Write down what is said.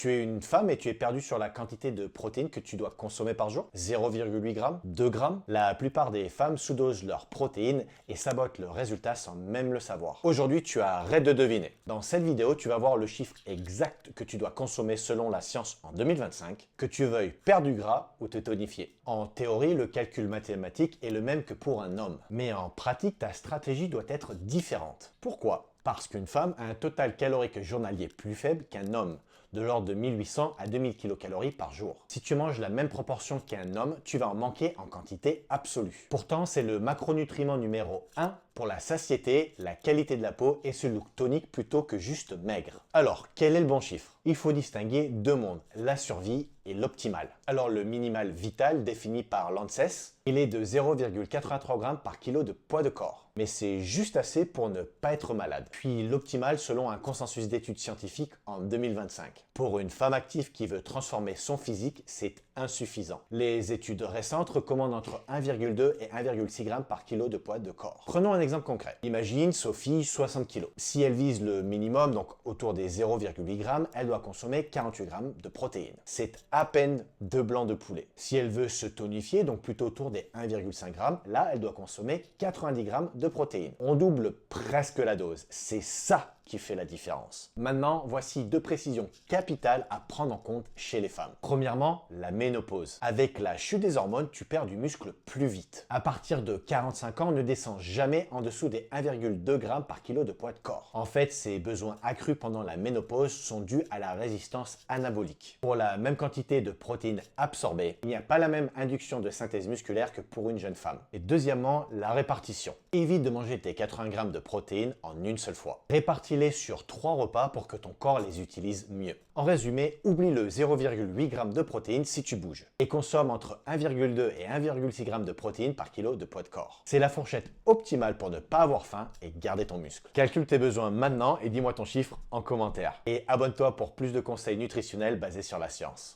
Tu es une femme et tu es perdu sur la quantité de protéines que tu dois consommer par jour? 0,8 grammes? 2 grammes? La plupart des femmes sous-dosent leurs protéines et sabotent le résultat sans même le savoir. Aujourd'hui, tu arrêtes de deviner. Dans cette vidéo, tu vas voir le chiffre exact que tu dois consommer selon la science en 2025, que tu veuilles perdre du gras ou te tonifier. En théorie, le calcul mathématique est le même que pour un homme. Mais en pratique, ta stratégie doit être différente. Pourquoi? Parce qu'une femme a un total calorique journalier plus faible qu'un homme, de l'ordre de 1800 à 2000 kcal par jour. Si tu manges la même proportion qu'un homme, tu vas en manquer en quantité absolue. Pourtant, c'est le macronutriment numéro 1 pour la satiété, la qualité de la peau et ce look tonique plutôt que juste maigre. Alors, quel est le bon chiffre? Il faut distinguer deux mondes, la survie et l'optimal. Alors, le minimal vital défini par l'ANSES, il est de 0,83 g par kilo de poids de corps. Mais c'est juste assez pour ne pas être malade. Puis l'optimal selon un consensus d'études scientifiques en 2025. Pour une femme active qui veut transformer son physique, c'est insuffisant. Les études récentes recommandent entre 1,2 et 1,6 g par kilo de poids de corps. Prenons un exemple concret. Imagine Sophie, 60 kg. Si elle vise le minimum, donc autour des 0,8 g, elle doit consommer 48 g de protéines. C'est à peine 2 blancs de poulet. Si elle veut se tonifier, donc plutôt autour des 1,5 g, là, elle doit consommer 90 g de protéines. On double presque la dose. C'est ça qui fait la différence. Maintenant, voici deux précisions capitales à prendre en compte chez les femmes. Premièrement, la ménopause. Avec la chute des hormones, tu perds du muscle plus vite. À partir de 45 ans, ne descends jamais en dessous des 1,2 g par kilo de poids de corps. En fait, ces besoins accrus pendant la ménopause sont dus à la résistance anabolique. Pour la même quantité de protéines absorbées, il n'y a pas la même induction de synthèse musculaire que pour une jeune femme. Et deuxièmement, la répartition. Évite de manger tes 80 g de protéines en une seule fois. Répartis-les sur 3 repas pour que ton corps les utilise mieux. En résumé, oublie le 0,8 g de protéines si tu bouges et consomme entre 1,2 et 1,6 g de protéines par kilo de poids de corps. C'est la fourchette optimale pour ne pas avoir faim et garder ton muscle. Calcule tes besoins maintenant et dis-moi ton chiffre en commentaire. Et abonne-toi pour plus de conseils nutritionnels basés sur la science.